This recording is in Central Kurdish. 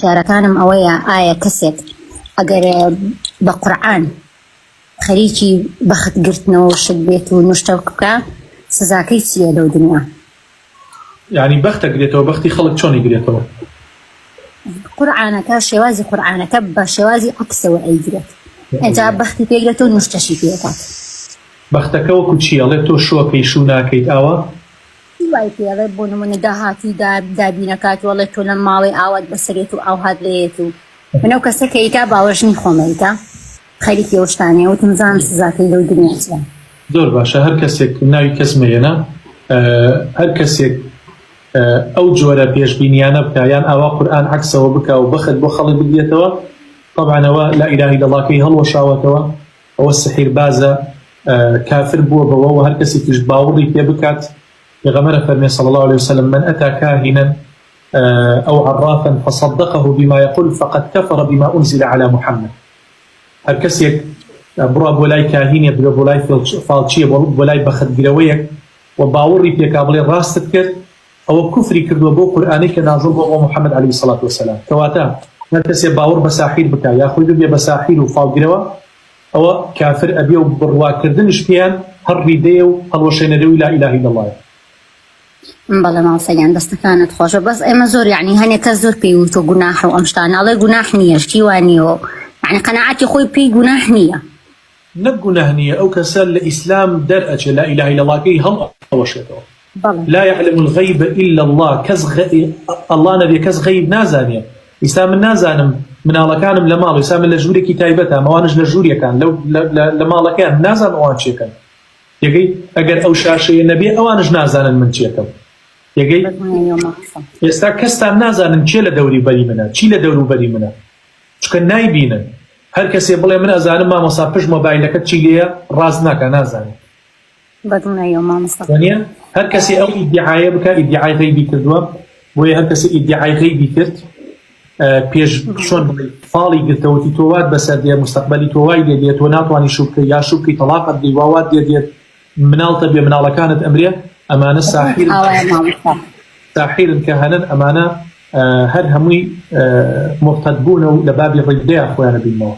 پرسیارەکانم ئەوەیە ئایا کەسێک ئەگەر بە قورعان خەریکی بەختگرتنەوە شت بێت و نوشتە بکە سزاکەی چییە لەو دنیا؟ یعنی بەختە گرێتەوە، بەختی خەڵک چۆنی گرێتەوە؟ قورعانەکە شێوازی قورعانەکە بە شێوازی عەکسەوە ئەیگرێت، ئەجا بەختی پێگرێتەوە نوشتەشی پێکات. بەختەکە وەکو چیەڵێ تۆ شۆکەی شو ناکەیت ئاوا؟ وای پێڵێ بۆ نمونە داهاتی دابینەکات وەڵێ تۆ لە ماڵی ئاوات بەسەرێت و ئاو هات لێت و منەو کەسەکەیتا باوەژنی خۆمەیتا خەریکی ئەو شتانەیە وتم زانم سزاکەی لەو دنیا چییە. زۆر باشە، هەر کەسێک ناوی کەس مەهێنا، هەر کەسێک ئەو جۆرە پێشبینیانە بکە یان ئاوا قورئان عەکسەوە بکە و بەخت بۆ خەڵک بگرێتەوە، طبعاً ئەوە لا ئیلاهە ئیلەڵڵاکەی هەڵوەشاوەتەوە، ئەوە سحیربازە، کافر بووە بەوە و هەر کەسێکیش باوەڕی پێ بکات. پێغەمبەر فەرمێ صلی الله عليه وسلم من أتى كاهنا أو عرافا فصدقه بما يقول فقد كفر بما أنزل على محمد. هەر کەسێک بڕوا بۆ لای کاهینێک بێ بۆ لای فاڵچیە بۆ لای بەختگرەوەیەک و باوەڕی پێکا بڵێ ڕاستت کرد، ئەوە کوفری کردووە بۆ قورئانەی کە نازڵ بۆ محەممەد عەلەیهی السەڵات وەسەلام. کەواتە هەر کەسێ باوەڕ بە ساحیر بکە یا خۆی ببێ بە ساحیر و فاڵگرەوە ئەوە کافر ئەبێ و بڕواکردنش پێیان هەر ڕیدەیە و هەڵوەشێنەرەوەی لا ئیلاهە ئیلەڵڵایە. بەڵێ ماوسەیان دەستەکانت خۆشە، بەس ئێمە زۆر یعنی هەنێک کەس زۆر پێیوتۆ گوناح و ئەم شتانە ئەڵێ گوناح نییە، شتی وانیەوە یعنی قەناعەتی خۆی پێی گوناح نییە. نەک گوناح نییە، ئەو کەسە لە ئیسلام دەرئەچێ لا ئیلاهە ئیلەڵڵاکەی هەڵوەشێتەوە. لا يعلم الغيب إلا الله، الله نبي كز غيب نازانية. إسلام من نازانم مناڵەکانم لە ماڵ، ئێستا من لە ژوورێکی تایبەتە، ئەوانش لە ژوورێکان لە ماڵەکان نازان ئەوان چێکەن. یەکەی ئەگەر ئەو شاشەیە نەبێ ئەوانش نازانن من چێکەم. یەکەی ئێستا کەستان نازانن چێ لە دەوروبەری منە، چی لە دەوروبەری منە، چکە نایبینن. هەر کەسێ بڵێ من ئەزانم مامۆستا پشت مۆبایلەکەت چی لێیە ڕاست ناکە، نازانێت. هەر کەسێ ئەو ئیدعایە بکە ئیدعای غەیبی کردووە، بۆیە هەر کەسێ ئیدعای غەیبی کرد پێش چۆن بڵێ فاڵی گرتەوەتی تۆوات بەسەر دێ مستەقبەلی تۆوای دێت تۆ ناتوانانی شوکە یا شوکی تەلاقت دێ واوات دێت مناڵتە بێ مناڵەکانت ئەمرێ، ئەمانە ساحیرن کە هەنن، ئەمانە هەر هەمووی مرتەد بوونە و لە بابی ڕیدەیە خۆیانە بینەوە.